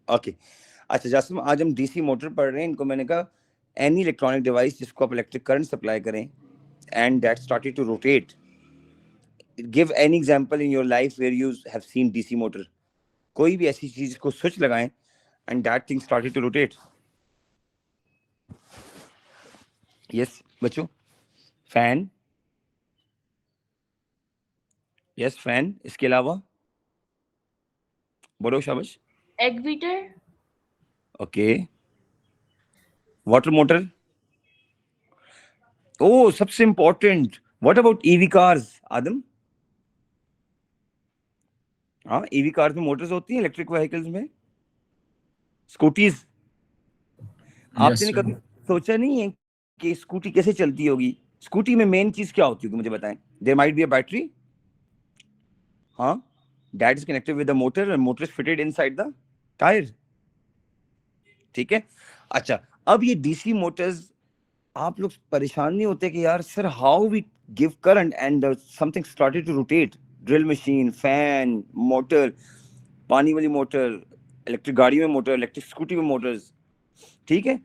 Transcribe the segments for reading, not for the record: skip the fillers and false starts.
Okay अच्छा जासिम, आज हम डीसी मोटर पढ़ रहे हैं। इनको मैंने कहा एनी इलेक्ट्रॉनिक डिवाइस जिसको आप इलेक्ट्रिक करंट सप्लाई करें and that started to rotate, give any example in your life where you have seen DC motor. कोई भी ऐसी चीज को स्विच लगाएं and that thing started to rotate. Yes बच्चों, फैन, यस फैन, इसके अलावा बोलो शाबाश। egg beater, okay, water motor, ओ सबसे important, what about EV cars Adam? हाँ, ईवी कार्स में मोटर्स होती हैं, इलेक्ट्रिक व्हीकल्स में, स्कूटीज। Yes, आपने sir. कभी सोचा नहीं है कि स्कूटी कैसे चलती होगी? स्कूटी में मेन चीज क्या होती होगी मुझे बताएं। There might be a battery, हाँ, that is connected with the motor and motor is fitted inside the tyre. ठीक है, अच्छा अब ये डीसी मोटर्स, आप लोग परेशान नहीं होते कि यार sir how we give current and something started to rotate? Drill machine, fan, motor, पानी वाली मोटर, इलेक्ट्रिक गाड़ी में मोटर, इलेक्ट्रिक स्कूटी में मोटर्स, ठीक है।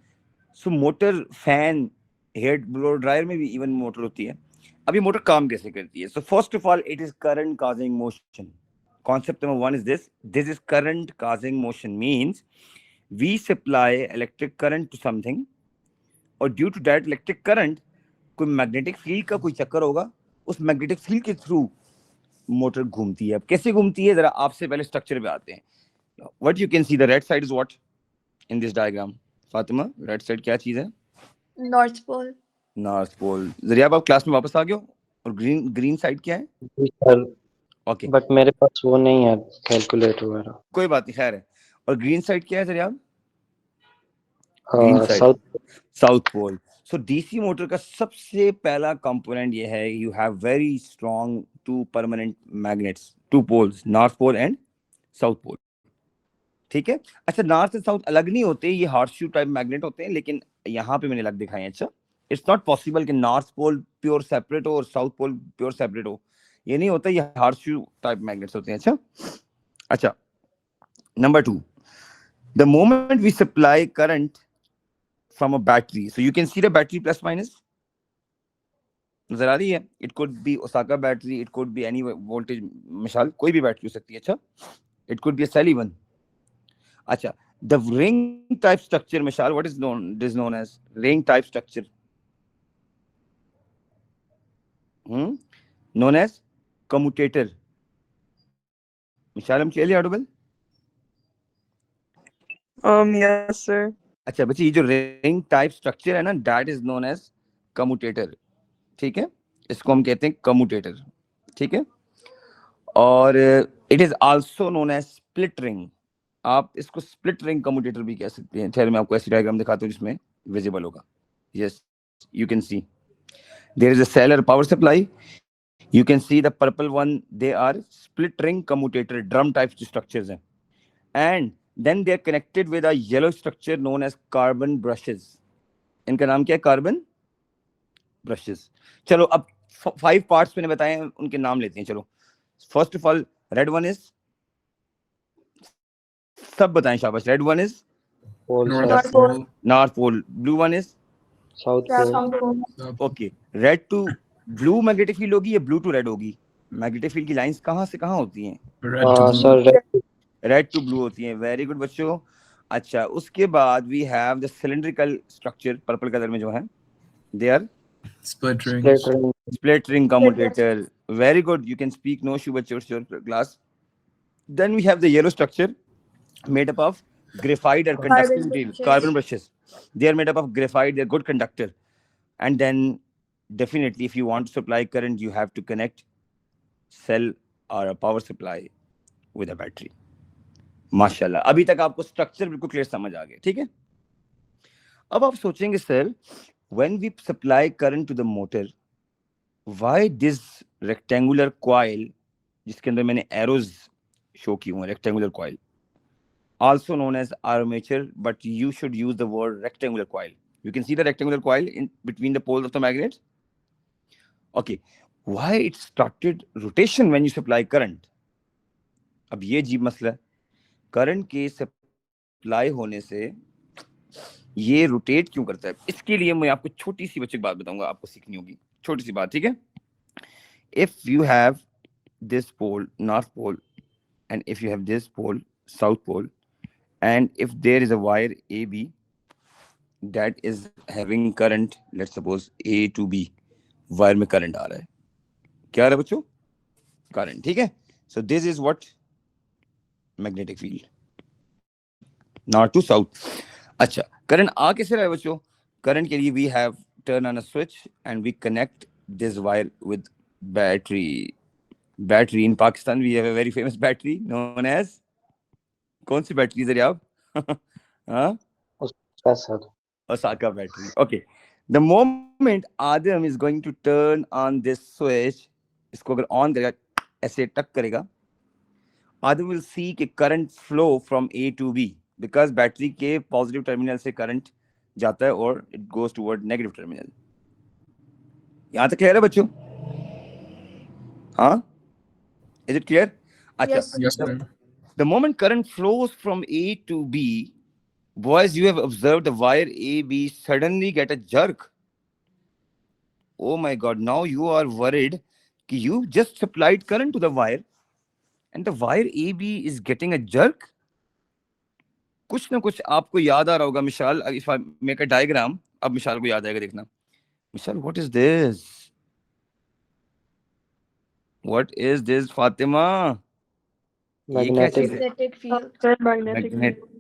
So motor, fan, hair blower dryer में भी इवन मोटर होती है। अब ये मोटर काम कैसे करती है? So first of all it is current causing motion. Concept number one is this is current causing motion means we supply electric current to something और due to that electric current कोई magnetic field का कोई चक्कर होगा, उस magnetic field के through motor घूमती है। अब कैसे घूमती है, जरा आपसे पहले स्ट्रक्चर पे आते हैं। What you can see, the red side is what in this diagram? Fatima, red side क्या चीज है? north pole, north pole. जरिया आप क्लास में वापस आ गए हो। और ग्रीन ग्रीन साइड क्या है? जी सर, ओके, बट मेरे पास वो नहीं है कैलकुलेटर वगैरह। कोई बात नहीं, खैर है। और ग्रीन साइड क्या है जरिया? Green side south. South pole. So DC motor का सबसे पहला कंपोनेंट ये है, you have very strong two permanent magnets, two poles, north pole and south pole. ठीक है, अच्छा नॉर्थ एंड साउथ अलग नहीं होते, ये हॉर्सशू टाइप मैग्नेट होते हैं, लेकिन यहाँ पे मैंने अलग दिखाए हैं। अच्छा, इट्स नॉट पॉसिबल कि नॉर्थ पोल प्योर सेपरेट हो और साउथ पोल प्योर सेपरेट हो, ये नहीं होता, ये हॉर्सशू टाइप मैग्नेट्स होते हैं। अच्छा अच्छा, number two, the moment we supply current from a battery, so you can see the battery plus minus नजर आ रही है? It could be Osaka battery, it could be any voltage, मिसाल कोई भी बैटरी हो सकती है। अच्छा, it could be a cell even. अच्छा, द रिंग टाइप स्ट्रक्चर मिसाल, what is known as ring type structure? Known as commutator. मिसाल हम चलिए ऑडिबल। Yes, sir. अच्छा बच्चे, ये जो रिंग टाइप स्ट्रक्चर है ना, that is known as commutator. ठीक है, इसको हम कहते हैं कम्यूटेटर। ठीक है, और it is also known as split ring. आप इसको स्प्लिट रिंग कम्यूटेटर भी कह सकते हैं। ठहर मैं आपको ऐसी डायग्राम दिखाता हूँ जिसमें विजिबल होगा। Yes, you can see there is a cell और power supply. You can see the purple one, they are split ring commutator, drum type structures हैं। And then they are connected with a yellow structure known as carbon brushes. इनका नाम क्या है? Carbon brushes. चलो अब 5 parts मैंने बताए हैं, उनके नाम लेते हैं। चलो, first of all red one is, सब बताएं शाबाश। Red one is pole North north sir, pole, Pole, north pole, blue one is south south pole, pole, South okay. Red to blue magnetic field होगी या blue to red होगी? Magnetic field की lines कहाँ से कहाँ होती हैं? Red to blue. Sir red. Red to blue होती हैं। वेरी गुड बच्चों। अच्छा, उसके बाद we have the cylindrical structure purple colour में जो है, they are Split split rings. Ring. Split ring commutator. Very good, you can speak no shoe बच्चों, your class. Then we have the yellow structure made up of graphite or conducting carbon material, brushes, carbon brushes. They are made up of graphite, they're good conductor. And then definitely if you want to supply current, you have to connect cell or a power supply with a battery. माशाल्लाह, अभी तक आपको structure बिल्कुल clear समझ आ गया। ठीक है, अब आप सोचेंगे sir, when we supply current to the motor, why this rectangular coil, जिसके अंदर मैंने एरोज शो की हुए, rectangular coil, also known as armature, but you should use the word rectangular coil. You can see the rectangular coil in between the poles of the magnet. Okay, why it started rotation when you supply current? अब ये अजीब मसला है। Current के apply होने से ये rotate क्यों करता है, इसके लिए मैं आपको छोटी सी बच्चे की बात बताऊंगा, आपको सीखनी होगी छोटी सी बात, ठीक है। If you have this pole north pole and if you have this pole south pole and if there is a wire AB that is having current, let's suppose A to B, wire में current आ रहा है, क्या आ रहा है बच्चों, current, ठीक है। so this is what magnetic field, north to south। अच्छा, करंट आ कैसे रहा है बच्चों, करंट के लिए we have turn on a switch and we connect this wire with battery in Pakistan we have a very famous battery known as, कौन सी battery जरिए आप हाँ, sir Osaka battery। okay, the moment Adam is going to turn on this switch, इसको अगर on करेगा, ऐसे टक करेगा, Adam will see कि current flow from A to B because battery के पॉजिटिव टर्मिनल से करंट जाता है और it goes toward negative terminal. यहाँ तक क्लियर है बच्चों, हाँ, is it clear? अच्छा, Yes, Yes, sir. the moment current flows from A to B, boys, you have observed the wire AB suddenly get a jerk. Oh my God, now you are worried कि you just supplied current to the wire and the wire AB is getting a jerk. कुछ ना कुछ आपको याद आ रहा होगा। मिशाल, if I make a diagram, अब मिशाल को याद आएगा, देखना। मिशाल, what is this? What is this, Fatima? Magnetic. magnetic field. Sir, magnetic Magnet- field.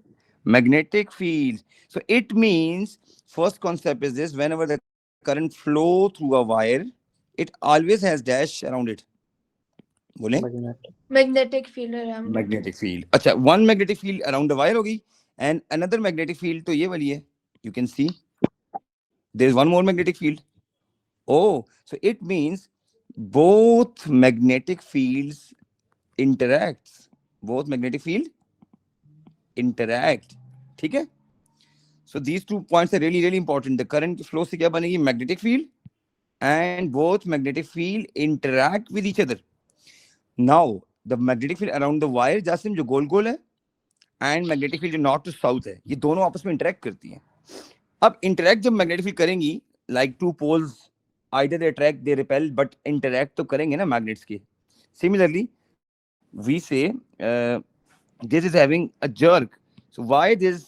magnetic field. So it means, first concept is this: whenever the current flow through a wire, it always has dash around it. बोले? Magnetic. Magnetic field around it. Magnetic field. अच्छा, one magnetic field around the wire होगी, and another magnetic field तो ये वाली है. You can see there is one more magnetic field. Oh, so it means both magnetic fields interacts. Both magnetic field interact. ठीक है? So these 2 points are really, really important. The current flow से क्या बनेगी? Magnetic field, and both magnetic field interact with each other. Now, the magnetic field around the wire, Jasim, जो गोल गोल है, and magnetic field जो north to south है, ये दोनों आपस में interact करती हैं। अब interact जब magnetic field करेंगी, like two poles, either they attract, they repel, but interact तो करेंगे ना magnets के। Similarly, we say this is having a jerk. So why this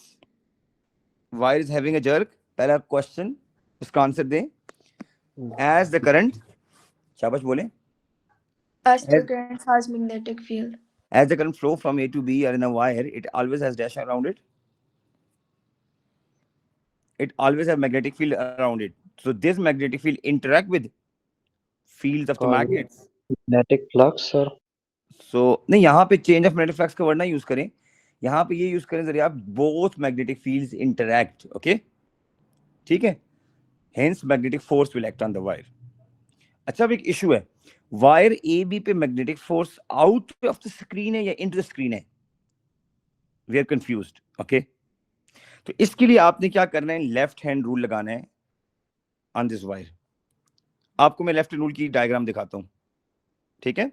wire is having a jerk? पहला question, उसका answer दें। As the current, शाबाश बोले, As the As- current has magnetic field. as the current flow from A to B or in a wire, it always has dash around it. It always has magnetic field around it. So this magnetic field interact with fields of the Called- magnets. Magnetic flux, sir. So नहीं, यहाँ पे change of magnetic flux का word ना use करें, यहाँ पे ये use करें जरिए आप both magnetic fields interact, okay? ठीक है? Hence magnetic force will act on the wire. अच्छा, अब एक issue है, wire AB पे magnetic force out of the screen है या into the screen है? We are confused, okay? तो इसके लिए आपने क्या करना है, लेफ्ट हैंड रूल लगाना है ऑन दिस वायर। आपको मैं लेफ्ट हैंड रूल की डायग्राम दिखाता हूं, ठीक है?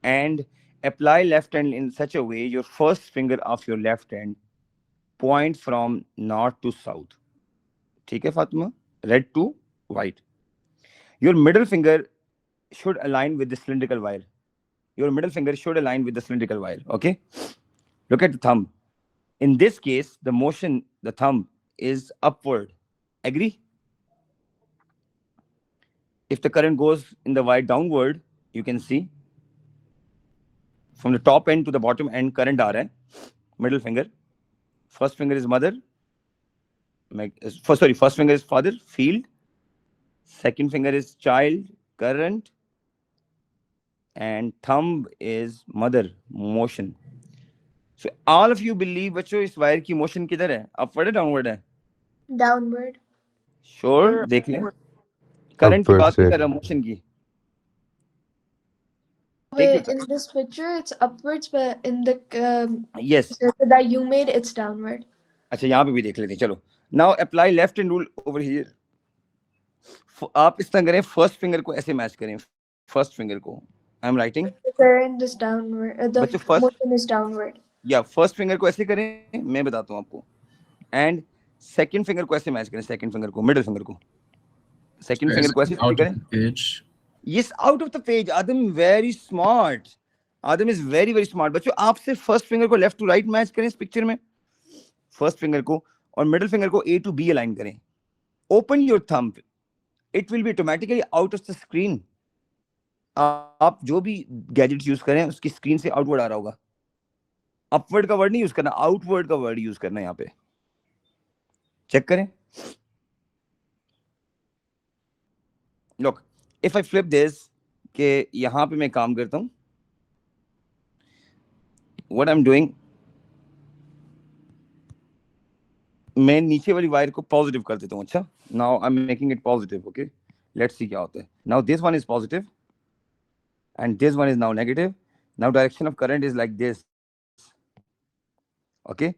And apply left hand in such a way your first finger of your left hand point from north to south, ठीक है Fatima? Red to white. Your middle finger should align with the cylindrical wire. Your middle finger should align with the cylindrical wire, okay? Look at the thumb. In this case, the motion, the thumb is upward. Agree? If the current goes in the wire downward, you can see from the top end to the bottom end, current aa raha hai. Middle finger. First finger is mother. First finger is father, field. Second finger is child, current. And thumb is mother, motion. So all of you believe बच्चों इस wire की motion किधर है, upward है downward है? Downward. Sure, देख लें। Current की Upward, बात नहीं sir. कर रहा, मोशन की। Wait, in this picture it's upwards, but in the Yes. circle that you made, it's downward. अच्छा, यहाँ पे भी देख लेते हैं, चलो। Now apply left hand rule over here. आप इस तरह करें, फर्स्ट फिंगर को ऐसे मैच करें, फर्स्ट फिंगर को। I am writing. The current is downward. The But the first- motion is downward. या फर्स्ट फिंगर को ऐसे करें, मैं बताता हूँ आपको, एंड सेकंड फिंगर को ऐसे मैच करें, सेकंड फिंगर को, मिडिल फिंगर को, सेकंड फिंगर को ऐसे Out of करें. the page. Yes, out of the page. Adam very smart. Adam is very very smart. बच्चों आपसे फर्स्ट फिंगर को लेफ्ट टू राइट मैच करें इस पिक्चर में, फर्स्ट फिंगर को, और मिडिल फिंगर को A to B अलाइन करें. Open your thumb. It will be automatically out of the screen. आप जो भी गैजेट्स यूज करें उसकी स्क्रीन से आउटवर्ड आ रहा होगा. अपवर्ड का वर्ड नहीं यूज करना, आउटवर्ड का वर्ड यूज करना है यहाँ पे. चेक करें. Look, if I flip this, कि यहाँ पे मैं काम करता हूँ, what I'm doing, मैं नीचे वाली वायर को पॉजिटिव कर देता हूँ. अच्छा, now I'm making it positive. Okay, let's see क्या होता है. Now this one is positive and this one is now negative. Now direction of current is like this. Okay,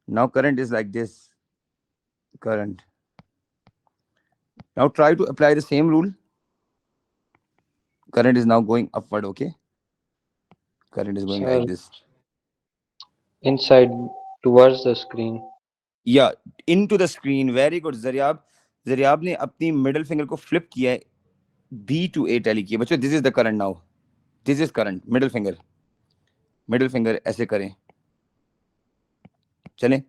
now current is like this. Current. Now try to apply the same rule. Current is now going upward. Okay, current is going Sir. like this. Inside towards the screen. Yeah, into the screen. Very good. Zariyab ने अपनी middle finger को flip किया है, B to A tally किया. बच्चों this is the current. Now this is current. Middle finger ऐसे करें. चलें,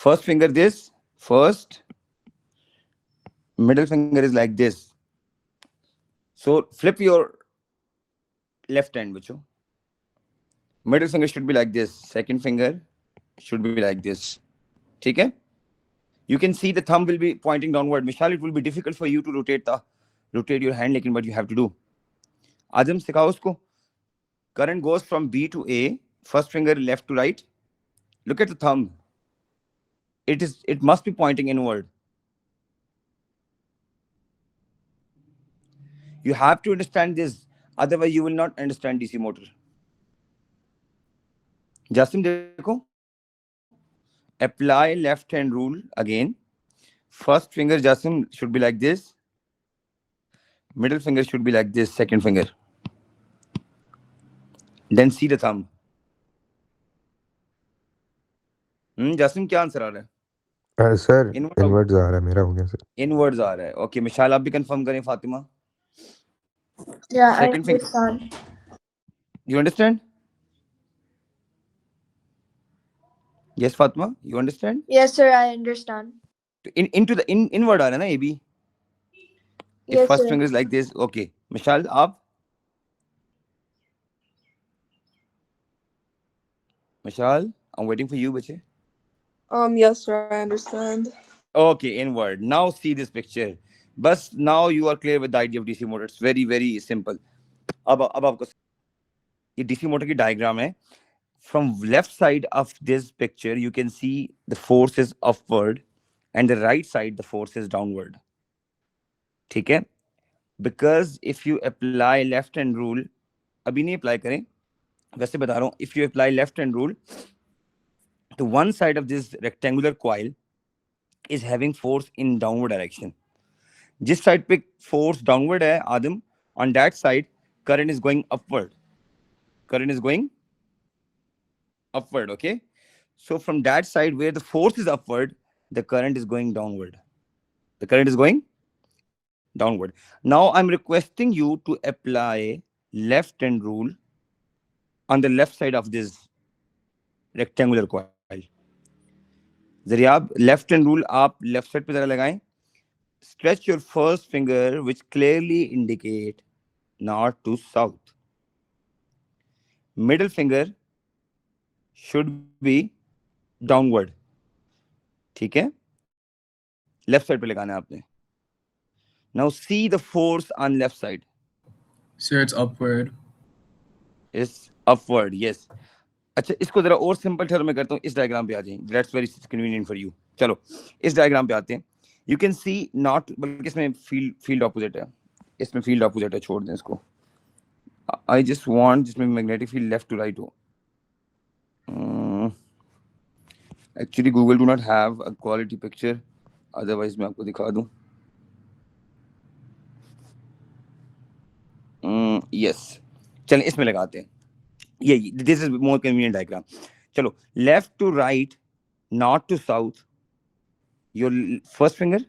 first finger this, first, middle finger is like this. So flip your left hand, बच्चों. Middle finger should be like this. Second finger should be like this. ठीक है? You can see the thumb will be pointing downward. Mishal, it will be difficult for you to rotate your hand, लेकिन what you have to do. आजम सिखाओ उसको. Current goes from B to A. First finger left to right. Look at the thumb. It must be pointing inward. You have to understand this, otherwise you will not understand DC motor. Jasim देखो, apply left hand rule again. First finger, Jasim, should be like this. Middle finger should be like this, second finger. Then see the thumb. Jasim, क्या answer आ रहा है? Sir inwards आ रहा है, मेरा हो गया sir. Inwards आ रहा है. ओके, मिशाल आप भी कंफर्म करें. Fatima, Yeah, I second finger. understand. You understand? Yes, Fatima, you understand? Yes, sir, I understand. Into the inward आ रहा है ना, AB. If Yes, first sir. finger is like this, okay. Mishal, आप? Mishal, I'm waiting for you, बच्चे. Yes, sir, I understand. Okay, inward. Now see this picture. Bas, now you are clear with the idea of DC motor. It's very, very simple. अब आपको ये DC motor की diagram है. From left side of this picture, you can see the force is upward, and the right side, the force is downward. ठीक है? Because if you apply left hand rule, अभी नहीं apply करें, वैसे बता रहा हूँ, if you apply left hand rule, the one side of this rectangular coil is having force in downward direction. जिस side पे force downward है, आदम, on that side, current is going upward. Current is going upward, okay? So from that side where the force is upward, the current is going downward. The current is going downward. Now I'm requesting you to apply left hand rule on the left side of this rectangular coil. Zariyab, left hand rule आप left side पे जरा लगाएं. Stretch your first finger, which clearly indicate north to south. Middle finger should be downward. ठीक है? Left side पे लगाना है आपने. Now see the force on left side. Sir, it's upward. Is upward, yes. अच्छा, इसको जरा और सिंपल टर्म में करता हूँ. इस डायग्राम पे आ जाएं. That's very convenient for you. चलो, इस डायग्राम पे आते हैं. You can see not, बल्कि इसमें field opposite है. इसमें field opposite है, छोड़ दें इसको. I just want जिसमें magnetic field left to right हो. Actually, Google do not have a quality picture. Otherwise, मैं आपको दिखा दूँ. Yes. चलें इसमें लगाते हैं. ये this is more convenient diagram. चलो, left to right, north to south. Your first finger,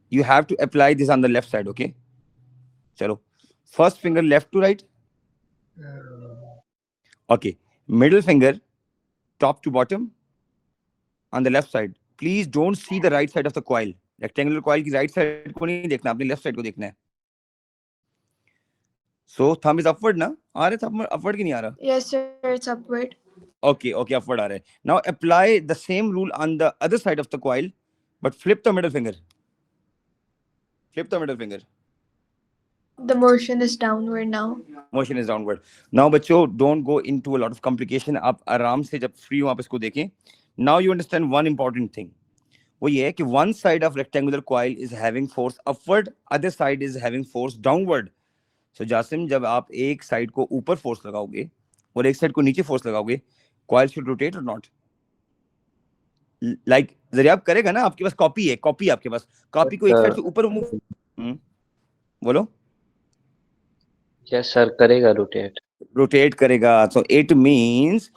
you have to apply this on the left side, okay? चलो, first finger left to right. Okay, middle finger top to bottom on the left side. Please don't see the right side of the coil. Rectangular coil की right side को नहीं देखना, अपने left side को देखना है. So thumb is upward ना? आ रहा है thumb upward की नहीं आ रहा? Yes, sir. It's upward. Okay, okay, upward आ रहा है. Now apply the same rule on the other side of the coil, but flip the middle finger. Flip the middle finger. The motion is downward now. Motion is downward. Now बच्चों, don't go into a lot of complication. आप आराम से जब free हो आप इसको देखें. Now you understand one important thing. वो ये है कि one side of rectangular coil is having force upward, other side is having force downward. So Jasim, जब आप एक side को ऊपर force लगाओगे और एक side को नीचे force लगाओगे, coil should rotate or not? Like Zariyab करेगा ना, आपके पास copy है, copy आपके पास, copy को एक side से ऊपर move, बोलो. Yes, sir. करेगा rotate. Rotate करेगा. So it means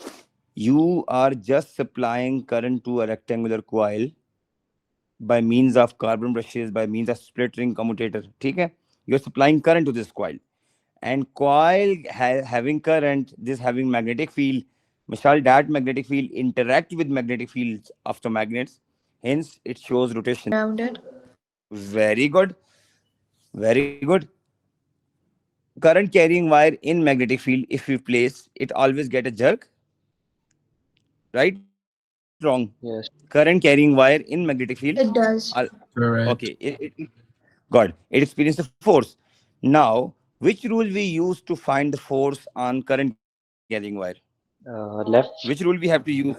you are just supplying current to a rectangular coil by means of carbon brushes, by means of split ring commutator. ठीक है? You're supplying current to this coil, and coil having current, this having magnetic field. Mishal, that magnetic field interact with magnetic fields of the magnets. Hence, it shows rotation. Around it. Very good. Very good. Current carrying wire in magnetic field, if we place, it always get a jerk. Right? Wrong. Yes. Current carrying wire in magnetic field. It does. Correct. Okay. God, it experiences force. Now, which rule we use to find the force on current carrying wire? Left. Which rule we have to use?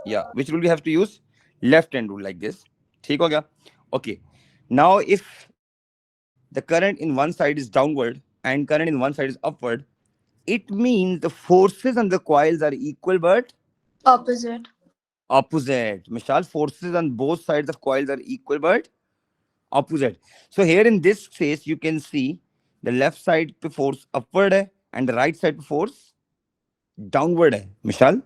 Yeah, which rule we have to use? Left hand rule, like this. ठीक हो गया? Okay. Now, if the current in one side is downward and current in one side is upward, it means the forces on the coils are equal but Opposite. opposite. Mishal, forces on both sides of coils are equal but opposite. So here in this case, you can see the left side पे force upward है and the right side पे force downward है. Mishal,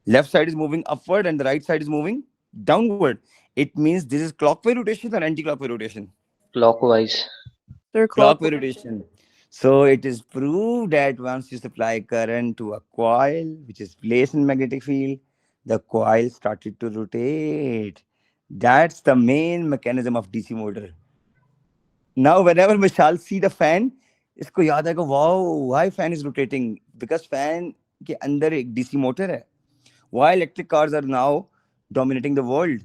left side is moving upward and the right side is moving downward. It means this is clockwise rotation or anti-clockwise rotation? Clockwise. They're Clockwise rotation. So it is proved that once you supply current to a coil which is placed in magnetic field, the coil started to rotate. That's the main mechanism of DC motor. Now, whenever Mishal see the fan, इसको याद आएगा, wow, why fan is rotating? Because fan के अंदर एक DC motor है. Why electric cars are now dominating the world?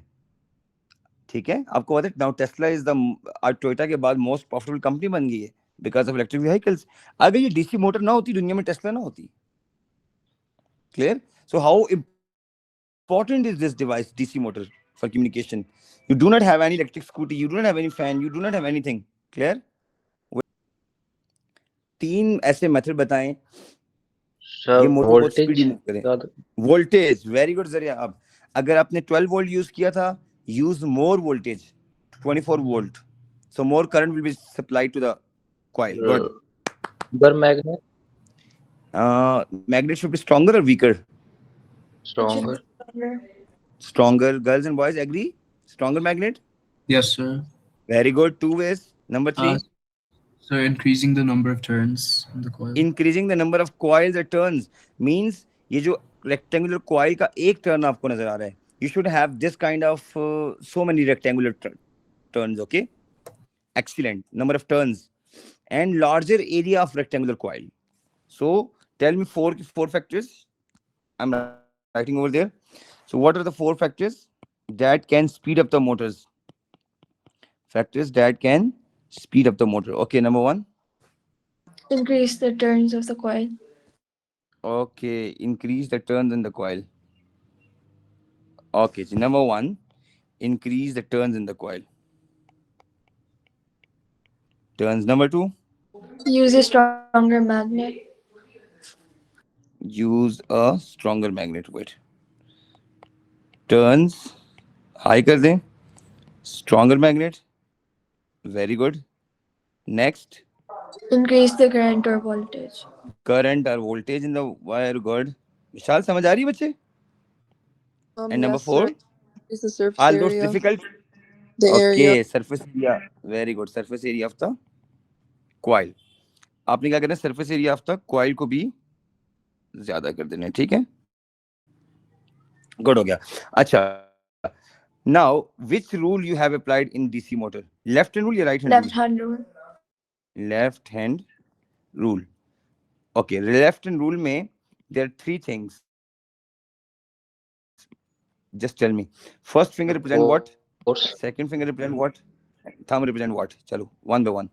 ठीक है, आपको पता है, now Tesla is the Toyota के बाद most profitable company बन गई है because of electric vehicles. अगर ये DC motor ना होती, दुनिया में Tesla ना होती. Clear? So how important is this device, DC motor, for communication? You do not have any electric scooty, you do not have any fan, you do not have anything. Clear? तीन ऐसे method बताएं Sir, ये motor बहुत voltage. Speedy move करें. Voltage, very good जरिया. अब अगर आपने 12 वोल्ट यूज किया था, use more voltage, 24 volt, so more current will be supplied to the coil. Good. Bigger magnet. Magnet should be stronger or weaker? Stronger. Stronger. Girls and boys agree? Stronger magnet? Yes, sir. Very good. Two ways. Number three. So increasing the number of turns in the coil. Increasing the number of coils or turns means ये जो rectangular coil का एक turn आपको नजर आ रहा है, you should have this kind of so many rectangular turns. Okay, excellent. Number of turns and larger area of rectangular coil. So tell me four factors. I'm writing over there. So what are the four factors that can speed up the motors? Factors that can speed up the motor. Okay, number one. Increase the turns of the coil. Okay, increase the turns in the coil. Okay, so number one, increase the turns in the coil. Turns. Number two, Use a stronger magnet. use a stronger magnet. Wait. Turns. High कर दें. Stronger magnet. Very good. Next. Increase the current or voltage. Current or voltage in the wire. Good. विशाल समझ आ रही है बच्चे? And number Yes, sir. 4, Is the surface all those area. difficult. The area. Okay, surface area. Very good. Surface area of the coil. आपने क्या करना है? Surface area of the coil को भी ज्यादा कर देना है, ठीक है? Good हो गया. अच्छा. Now, which rule you have applied in DC motor? Left hand rule या right hand Left rule? hand rule. Left hand rule. Okay, left hand rule में there are 3 things. Just tell me. First finger represent what? Force. Second finger represent what? Thumb represent what? Chalo, one by one.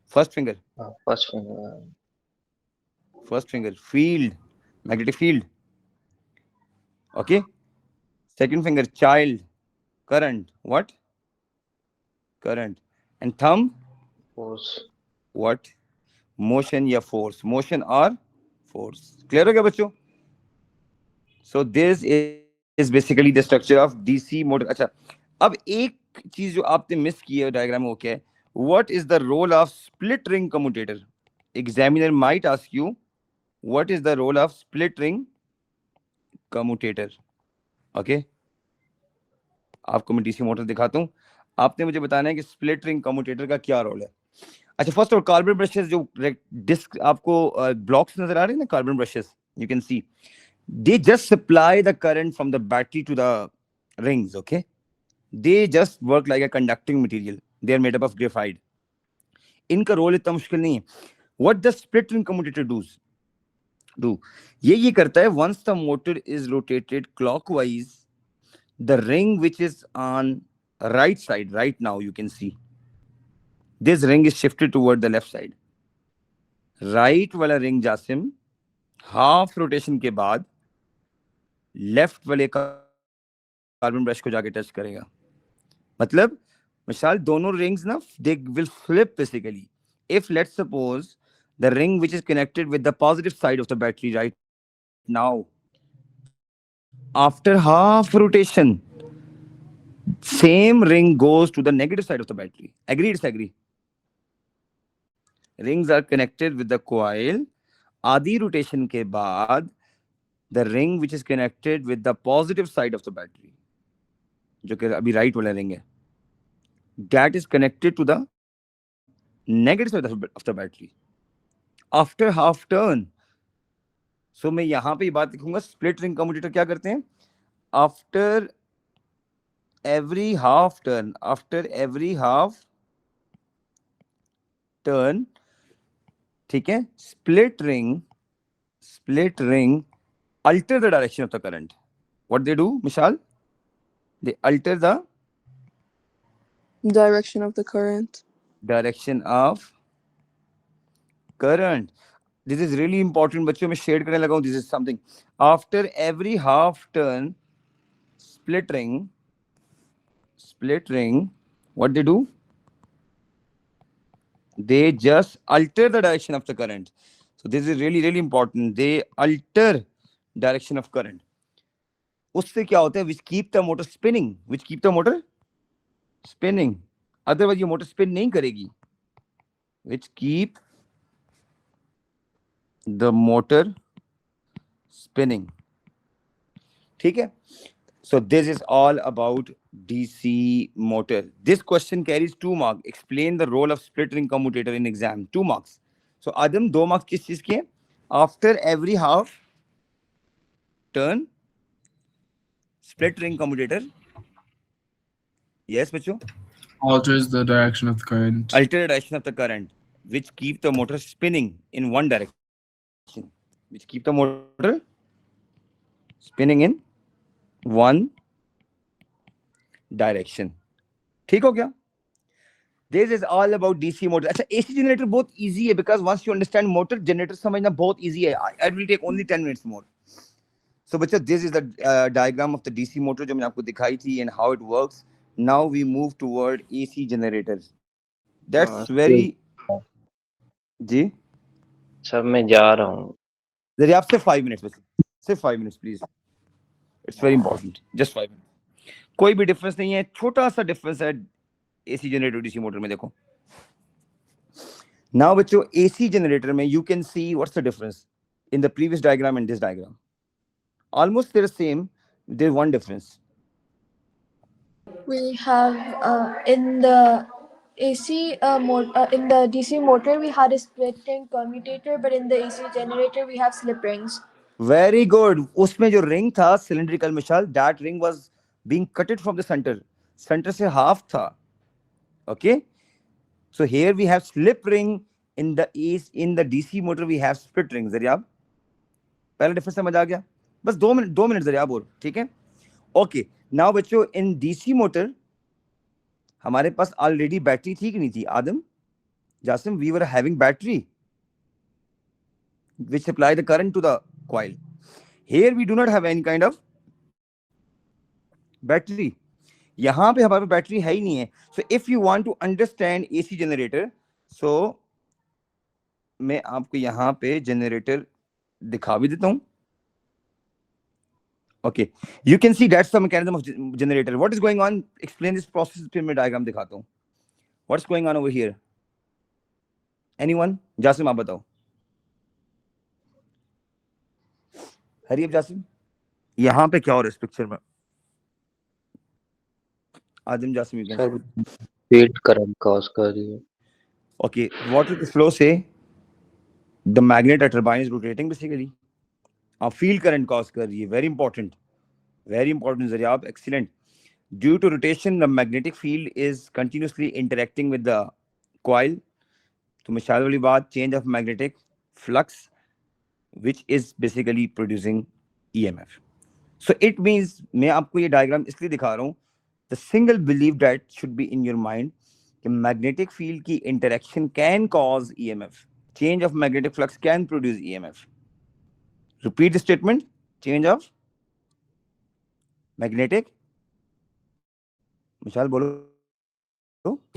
First finger. First finger. First finger. Field. Magnetic field. Okay. Second finger. Child. Current. What? Current. And thumb? Force. What? Motion या force. Motion or force. Clear हो गया बच्चों? So this is basically the structure of DC motor. अच्छा, अब एक चीज जो आपने मिस की है डायग्राम में वो क्या है? What is the role of split ring commutator? Examiner might ask you, what is the role of split ring commutator? Okay? आपको मैं डीसी मोटर दिखाता हूँ. आपने मुझे बताना है कि स्प्लिट रिंग कम्यूटेटर का क्या रोल है. अच्छा, first of all carbon brushes जो डिस्क आपको ब्लॉक्स नजर आ रहे हैं ना, carbon brushes, you can C they just supply the current from the battery to the rings. Okay, they just work like a conducting material. They are made up of graphite. इनका role इतना मुश्किल नहीं है. What does split ring commutator do? ये करता है, once the motor is rotated clockwise, the ring which is on right side, right now you can see this ring is shifted toward the left side. Right वाला ring Jasim half rotation के बाद left वाले carbon brush को जाके touch करेगा. मतलब मिसाल दोनों रिंग्स ना, they will flip basically. If let's suppose the ring which is connected with the positive side of the battery right now, after half rotation, same ring goes to the negative side of the battery. Agree? Disagree? Rings are connected with the coil. आधी rotation के बाद the ring which is connected with the positive side of the battery, जो कि अभी right वाला ring है, that is connected to the negative side of the battery after half turn. So मैं यहाँ पे बात लिखूंगा, स्प्लिट रिंग कम्यूटेटर क्या करते हैं? After every half turn, ठीक है, split ring alter the direction of the current. What they do, Mishal? They alter the Direction of the current. direction of current. This is really important. बच्चों मैं shade करने लगा हूँ. This is something. After every half turn, split ring, what they do? They just alter the direction of the current. So this is really, really important. They alter direction of current. उससे क्या होता है? Which keep the motor spinning. Otherwise ये motor spin नहीं करेगी. Which keep the motor spinning. ठीक है? So this is all about DC motor. This question carries 2 marks. Explain the role of split ring commutator in exam. 2 marks. So Adam, 2 marks किस चीज के? After every half turn, split ring commutator. Yes, बच्चों? Alters the direction of the current. Alter the direction of the current, which keep the motor spinning in one direction. One direction. ठीक हो गया? This is all about DC motor. अच्छा, AC generator बहुत easy है, because once you understand motor, generator समझना बहुत easy है. It will take only 10 minutes more. So बच्चों, this is the diagram of the DC motor जो मैंने आपको दिखाई थी and how it works. Now we move toward AC generators. That's very. जी सर मैं जा रहा हूँ. जरिए आप सिर्फ 5 minutes बच्चे, सिर्फ 5 minutes please. It's very important. Just 5 minutes. कोई भी डिफरेंस नहीं है, छोटा सा डिफरेंस है AC जनरेटर डीसी मोटर में. देखो, Now बच्चों AC generator में you can see what's the difference in the previous diagram and this diagram. Almost they're the same. There's one difference. We have in the in the DC motor we had a split ring commutator, but in the AC generator we have slip rings. Very good. उसमें जो ring था cylindrical मिसाल, that ring was being cutted from the center. Center से half था. Okay. So here we have slip ring in the DC motor we have split rings. Zariyab पहला difference समझ आ गया? बस 2 मिनट जरियाब और ठीक है. Okay. Now बच्चों in DC motor हमारे पास ऑलरेडी बैटरी थी कि नहीं थी? आदम, Jasim, we were having battery which supply the current to the coil. Here we do not have any kind of battery. यहाँ पे हमारे बैटरी है ही नहीं है. So if you want to understand AC generator, so मैं आपको यहाँ पे जनरेटर दिखा भी देता हूँ. Okay, you can see that's the mechanism of generator. What is going on? Explain this process. फिर मैं diagram दिखाता हूँ. What's going on over here? Anyone? Jasim आप बताओ. हरी अब जासिम, यहाँ पे क्या हो रहा है इस पिक्चर में? Adam, Jasim, you can sir field current cause कर रही है. Okay, water के flow से the magnet at turbine is rotating basically. Field current cause कर रही है. Very important Zariyab, excellent. Due to rotation, the magnetic field is continuously interacting with the coil. तो मिसाल वाली बात, change of magnetic flux, which is basically producing EMF. So it means मैं आपको ये diagram इसलिए दिखा रहा हूँ. The single belief that should be in your mind कि magnetic field की interaction can cause EMF. Change of magnetic flux can produce EMF. Repeat the statement. Change of magnetic. Michal, bolo.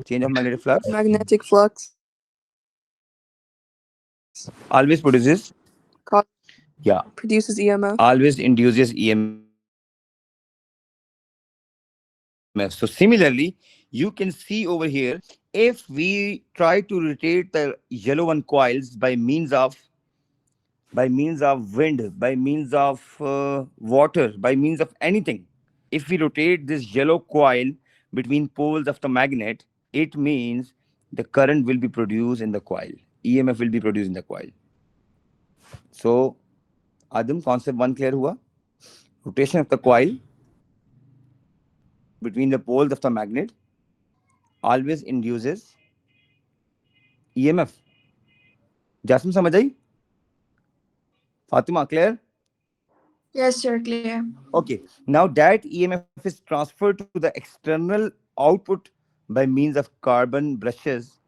Change of magnetic flux Magnetic flux always produces. Yeah. produces EMF. Always induces EMF. So similarly, you can see over here, if we try to rotate the yellow one coils by means of wind, by means of water, by means of anything, if we rotate this yellow coil between poles of the magnet, it means the current will be produced in the coil. EMF will be produced in the coil. So, Adam, concept 1 clear hua? Rotation of the coil between the poles of the magnet always induces EMF. Jasmine, समझ आई? Fatima, clear? Yes, sir, clear. Okay, now that EMF is transferred to the external output by means of carbon brushes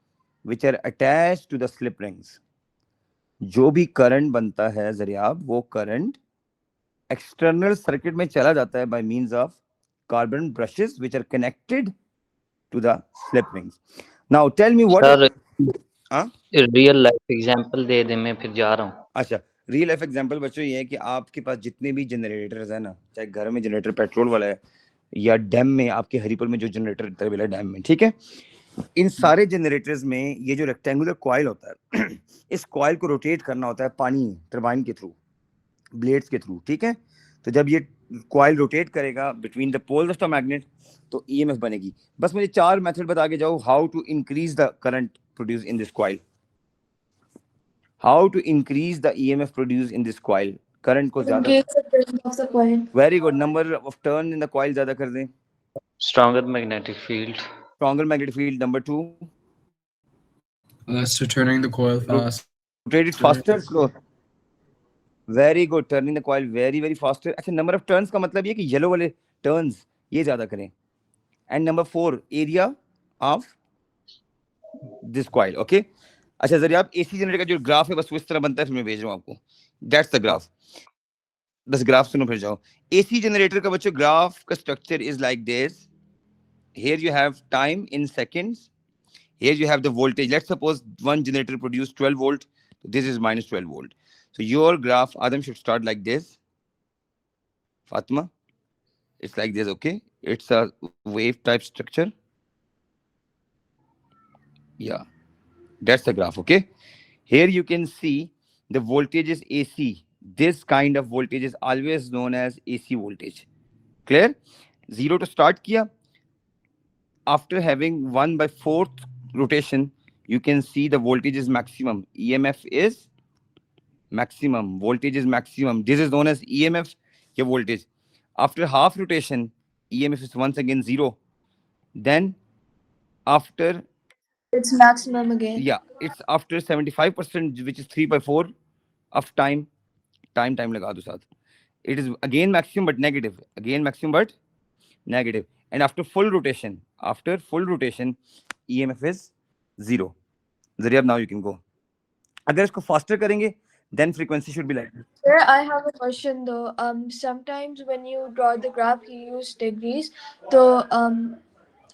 which are attached to the slip rings. जो भी current बनता है जरियाब, वो current external circuit में चला जाता है by means of carbon brushes which are connected to the slip rings. Now tell me what sir हाँ? रियल लाइफ एग्जांपल दे दे, मैं फिर जा रहा हूँ. अच्छा, रियल लाइफ एग्जांपल बच्चों ये है कि आपके पास जितने भी जनरेटर्स है ना, चाहे घर में जनरेटर पेट्रोल वाला है या डैम में, आपके हरिपुर में जो जनरेटर तरह डैम में, ठीक है, इन सारे जनरेटर्स में ये जो रेक्टेंगुलर कॉइल होता है, इस कॉइल को रोटेट करना होता है पानी टरबाइन के थ्रू, ब्लेड्स के थ्रू, ठीक है. तो जब ये कॉइल रोटेट करेगा between the poles of the magnet तो ईएमएफ बनेगी. बस मुझे 4 मेथड बता के जाओ how to increase the current produce in this coil. How to increase the EMF produce in this coil. Current को ज्यादा. Increase the current of the coil. Very good. Number of turn in the coil ज्यादा कर दें. Stronger magnetic field. Stronger magnetic field. Number 2, Less to turning the coil fast. rotate it faster, slow. Very good. Turning the coil very faster. अच्छा, number of turns का मतलब ये कि yellow वाले turns ये ज्यादा करें. And number 4, area of this coil. Okay. अच्छा जरिए आप AC जनरेटर का जो ग्राफ है बस वो इस तरह बनता है, फिर मैं भेज रहा हूँ आपको. That's the graph. बस ग्राफ सुनो फिर जाओ. AC जनरेटर का बच्चों ग्राफ का structure is like this. Here you have time in seconds. Here you have the voltage. Let's suppose one generator produced 12 volt. This is minus 12 volt. So your graph, Adam, should start like this. Fatima, it's like this, okay? It's a wave type structure. Yeah. That's the graph. Okay. Here you can see the voltage is AC. This kind of voltage is always known as AC voltage. Clear? 0 to start kiya. After having 1/4 rotation, you can see the voltage is maximum. EMF is maximum. Voltage is maximum. This is known as EMF. Your voltage. After half rotation, EMF is once again 0. Then after, It's maximum again. yeah, it's after 75%, which is 3/4 of time. Time लगा दो साथ. It is again maximum but negative. Again maximum but negative. And after full rotation, EMF is 0. Zariyab, now you can go. अगर इसको faster करेंगे, then frequency should be like this. Sir, I have a question though. Sometimes when you draw the graph, you use degrees. तो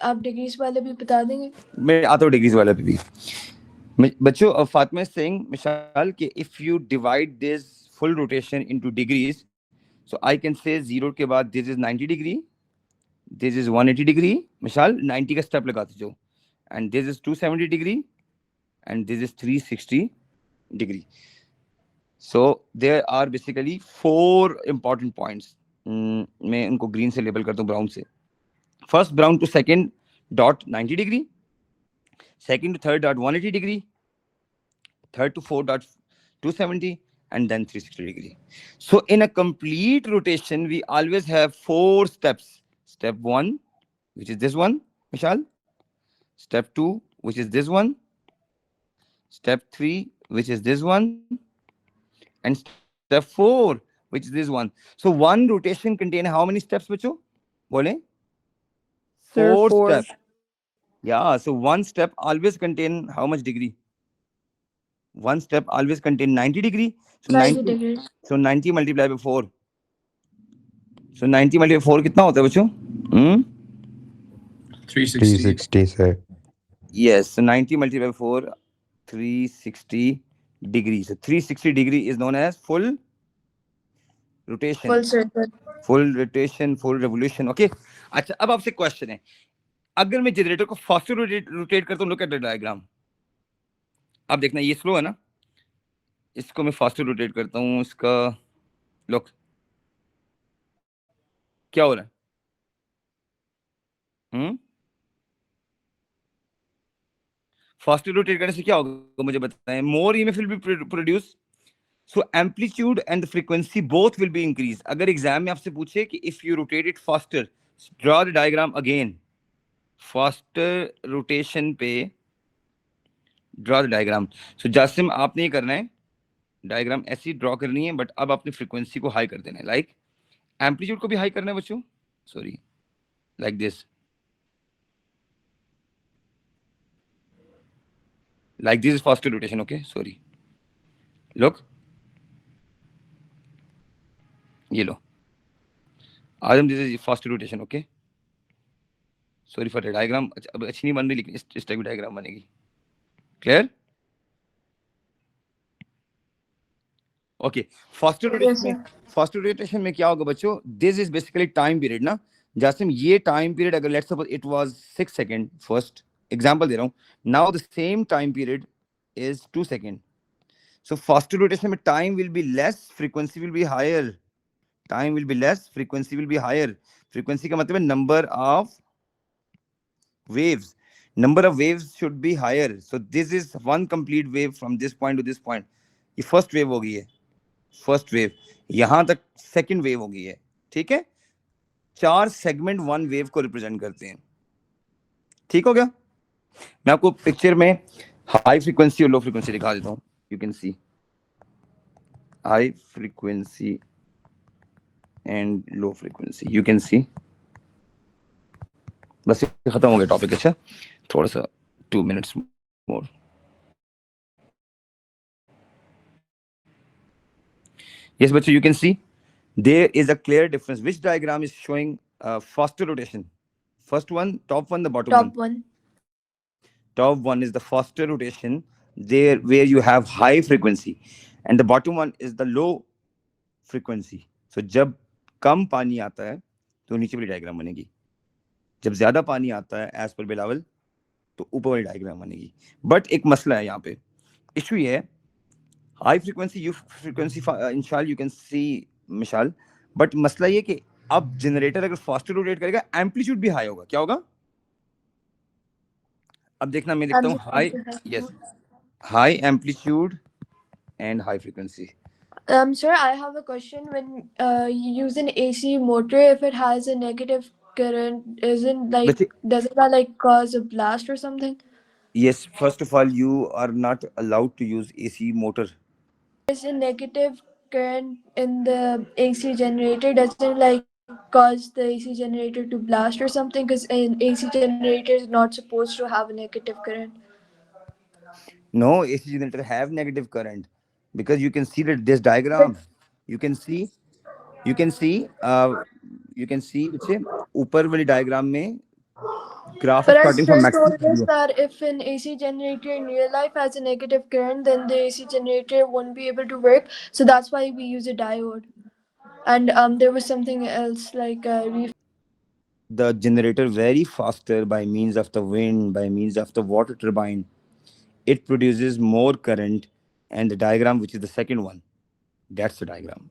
आप degrees वाले भी बता देंगे? मैं आता हूँ degrees वाला पे भी. बच्चों, Fatima is saying, Mishal, कि if you divide this full rotation into degrees, so I can say 0 के बाद this is 90 degree, this is 180 degree. Mishal, 90 का step लगाते जो, and this is 270 degree, and this is 360 degree. So there are basically 4 important points. मैं उनको green से label करता हूँ brown से. First brown to second dot 90 degree, second to third dot 180 degree, third to fourth dot 270, and then 360 degree. So in a complete rotation, we always have 4 steps. Step 1, which is this one, Mishal. Step 2, which is this one. Step 3, which is this one. And step 4, which is this one. So one rotation contains how many steps, bacho? Bole? There are 4 4. steps. Yeah, so one step always contain how much degree? One step always contain 90 degree. So 90 degrees. So 90 multiplied by 4. So 90 multiplied by 4 कितना होता है बच्चों? 360. 360 sir. Yes, so 90 multiplied by 4, 360 degrees. So 360 degree is known as full rotation. Full circle. Full rotation, full revolution. Okay. अच्छा, अब आपसे question है, अगर मैं जनरेटर को फास्टर रोटेट करता हूँ, लुक एट द डायग्राम. अब देखना, ये स्लो है ना, इसको मैं फास्टर रोटेट करता हूँ, इसका लुक क्या हो रहा है? फास्टर रोटेट करने से क्या होगा मुझे बताएं. More EMF will be produce. So amplitude and the frequency both will be increase. अगर एग्जाम में आपसे पूछे कि if you rotate it faster, draw the diagram again. Faster rotation पे draw the diagram. So Jasim, आपने ये करना है, डायग्राम ऐसी ड्रॉ करनी है, बट अब आपने फ्रीक्वेंसी को हाई कर देना है. लाइक एम्पलीट्यूड को भी हाई करना है बच्चों. Sorry, like this. Like this is faster rotation, okay? Sorry. Look. ये लो. Adam, this is faster rotation, okay? Sorry for the diagram. अब अच्छी नहीं बन रही, लेकिन इस टाइप की डायग्राम बनेगी. Clear? Okay. Faster rotation में क्या होगा बच्चों? This is basically time period ना. जासिम, ये time period अगर let's suppose it was 6 seconds first. Example दे रहा हूँ. Now the same time period is 2 seconds. So faster rotation में time will be less, frequency will be higher. Time will be less, frequency will be higher. Frequency का मतलब है number of waves. Number of waves should be higher. So this is one complete wave from this point to this point. ये first wave हो गई है. First wave. यहाँ तक second wave हो गई है. ठीक है? 4 segment one wave को represent करते हैं. ठीक हो गया? मैं आपको पिक्चर में हाई फ्रीक्वेंसी और लो फ्रीक्वेंसी दिखा देता हूँ. You can C high frequency and low frequency. You can सी. बस खत्म हो गया टॉपिक. अच्छा, थोड़ा सा 2 minutes मोर. यस बच्चों, you can see there is a clear difference. Which diagram is showing faster rotation? First one, top one, the bottom one? Top one. Top one is the faster rotation, there where you have high frequency, and the bottom one is the low frequency. So जब कम पानी आता है तो नीचे वाली diagram बनेगी. जब ज्यादा पानी आता है, as per बिलावल, तो ऊपर वाली डायग्राम बनेगी। बट एक मसला है यहाँ पे, इशू ये है, हाई फ्रीक्वेंसी यू फ्रीक्वेंसी इंशाल यू कैन सी मिशाल, बट मसला ये कि अब जनरेटर अगर फास्टर रोटेट करेगा एम्पलीट्यूड भी हाई होगा। क्या होगा? अब देखना, मैं लिखता हूँ high, yes, high amplitude and high frequency. Sir, I have a question. When you use an AC motor, if it has a negative current, बच्चे, doesn't that like cause a blast or something? yes, first of all, you are not allowed to use AC motor. There's a negative current in the AC generator. Doesn't like cause the AC generator to blast or something? Because an AC generator is not supposed to have a negative current. No, AC generator have negative current, because you can see that this diagram, you can see बच्चे ऊपर वाली diagram में graph But as starting from sir maximum told us value. that if an AC generator in real life has a negative current, then the AC generator won't be able to work. So that's why we use a diode. And there was something else like The generator very faster by means of the wind, by means of the water turbine. It produces more current, and the diagram, which is the second one, that's the diagram.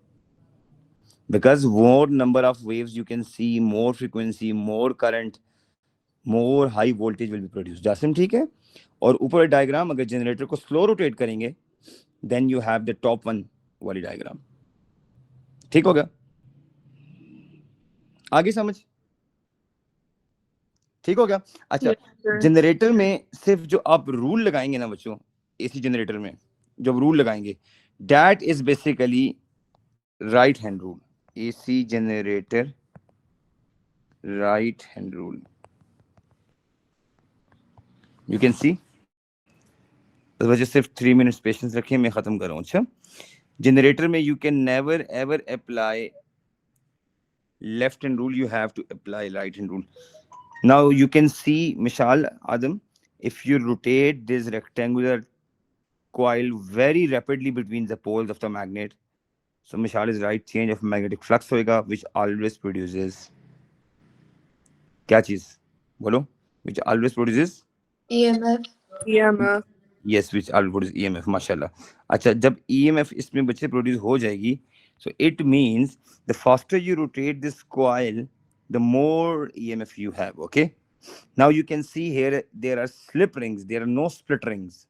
Because more number of waves you can see, more frequency, more current, more high voltage will be produced. Jasim ठीक है? और ऊपर diagram अगर generator को slow rotate करेंगे, then you have the top one वाली diagram. ठीक हो गया? आगे समझ? ठीक हो गया? अच्छा, Yes, sir. जनरेटर में सिर्फ जो आप रूल लगाएंगे ना बच्चों, एसी जनरेटर में जब रूल लगाएंगे, that is basically right hand rule. AC generator right hand rule, you can सी। इस वजह सिर्फ 3 मिनट्स पेशेंस रखें, मैं खत्म कर रहा हूँ। अच्छा, जनरेटर में you can never ever apply left hand rule, you have to apply right hand rule. Now you can see, Mishal, Adam, if you rotate this rectangular coil very rapidly between the poles of the magnet, so Mishal is right, change of magnetic flux होएगा, which always produces क्या चीज बोलो, which always produces EMF. EMF. yes, which always produces EMF. माशाल्लाह. अच्छा, जब EMF इसमें बच्चे produce हो जाएगी, so it means the faster you rotate this coil, the more EMF you have. Okay, now you can see here there are slip rings, there are no split rings.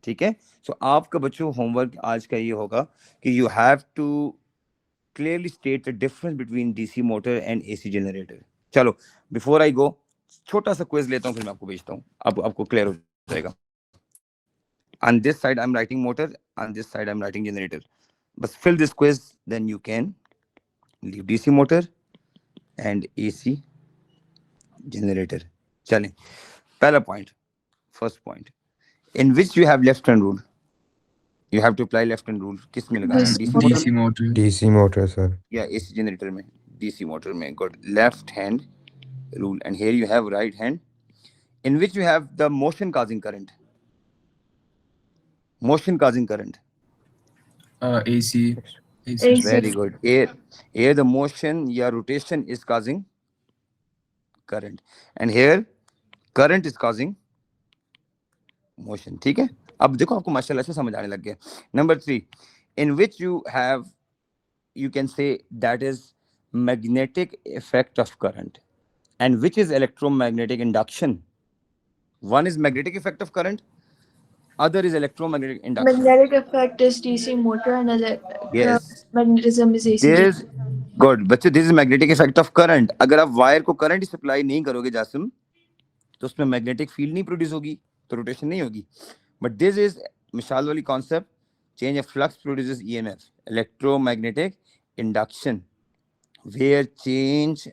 ठीक है, so आपका बच्चों homework आज का ये होगा कि you have to clearly state the difference between DC motor and AC generator. चलो, before I go, छोटा सा क्विज लेता हूँ, फिर मैं आपको भेजता हूँ, आपको क्लियर हो जाएगा। On this side I'm writing motor, on this side I'm writing generator. But fill this quiz, then you can leave DC motor and AC generator. चलें, पहला point, first point, in which you have left hand rule, you have to apply left hand rule. किस में लगाना है? DC motor DC motor. DC motor, sir. या AC generator में? DC motor में. Good, left hand rule. And here you have right hand, in which you have the motion causing current. Motion causing current. AC. AC. Very good. Here the motion या rotation is causing current, and here current is causing motion. ठीक है, अब देखो आपको माशाल्लाह से समझ आने लग गया। Number 3, in which you have, you can say that is magnetic effect of current, and which is electromagnetic induction. One is magnetic effect of current, other is electromagnetic induction. Magnetic effect is DC motor and Yes, magnetism is AC. this good बच्चे, this is magnetic effect of current. अगर आप wire को current supply नहीं करोगे जासिम, तो उसमें magnetic field नहीं produce होगी, तो रोटेशन नहीं होगी। बट दिस इज मिसाल वाली concept, change of flux produces EMF, electromagnetic induction, where change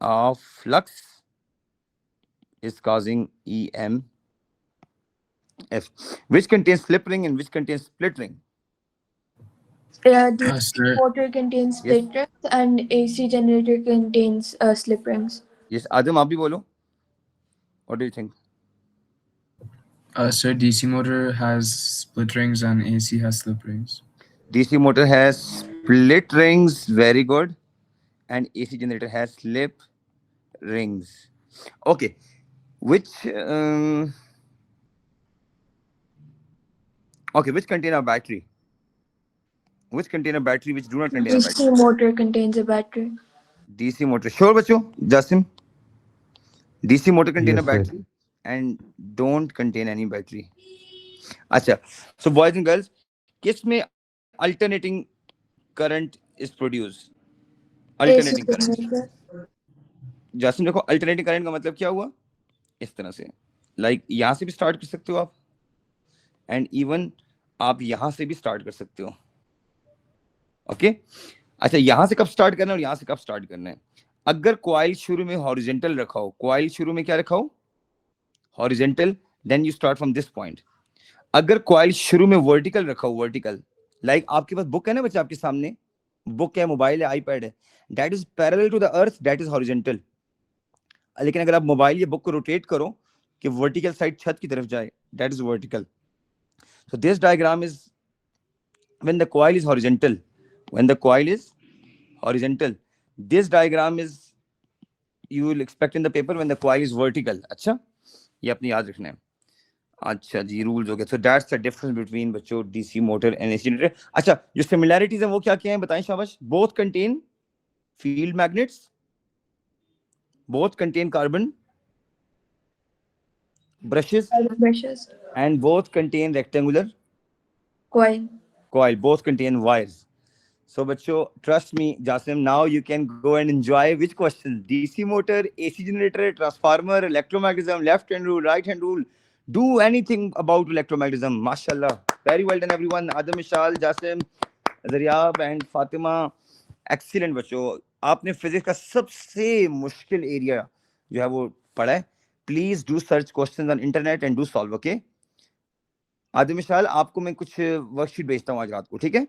of flux is causing EMF, which contains slip ring and which contains split ring. DC Sir. motor contains split rings and AC generator contains slip rings. Yes, Adam, आप भी बोलो, what do you think? Sir, DC motor has split rings and AC has slip rings. DC motor has split rings, very good, and AC generator has slip rings. Okay, which Okay, which contain a battery? Which contain a battery? Which do not contain a battery? DC motor contains a battery. DC motor. Sure, बच्चों. Jasim. DC motor contain Yes, a sir. battery and don't contain any battery. अच्छा. So boys and girls, किसमें alternating current is produced? Alternating AC current. generator. Jasim देखो, alternating current का मतलब क्या हुआ? इस तरह से. Like यहाँ से भी start कर सकते हो आप. And even आप यहाँ से भी start कर सकते हो. Okay? अच्छा, यहाँ से कब start करना है और यहाँ से कब start करना है? अगर coil शुरू में horizontal रखा हो, coil शुरू में क्या रखा हो? Horizontal, then you start from this point. अगर coil शुरू में vertical रखा हो, vertical, like आपके पास book है ना बच्चे आपके सामने, book है, मोबाइल है, iPad है, that is parallel to the earth, that is horizontal. लेकिन अगर आप मोबाइल या बुक को रोटेट करो कि वर्टिकल साइड छत की तरफ जाए, that is vertical. So this diagram is when the coil is horizontal. When the coil is horizontal, this diagram is you will expect in the paper when the coil is vertical. अच्छा, ये अपनी याद रखना है. अच्छा जी, rules हो गए. So that's the difference between बच्चों DC motor and AC generator. अच्छा, जो similarities हैं वो क्या क्या हैं बताएं शाबाश. Both contain field magnets. Both contain carbon brushes Brushes. and both contain rectangular Coil. coil. Both contain wires. So bachcho, trust me, Jasim, now you can go and enjoy which question? DC motor, AC generator, transformer, electromagnetism, left hand rule, right hand rule. Do anything about electromagnetism. Mashallah. Very well done everyone. Adam Ishal, Jasim, Zaryab and Fatima. Excellent बच्चों. आपने physics का सबसे मुश्किल area जो है वो पढ़ा है. Please do search questions on internet and do solve. Okay आदिम विशाल, आपको मैं कुछ वर्कशीट भेजता हूँ आज रात को, ठीक है?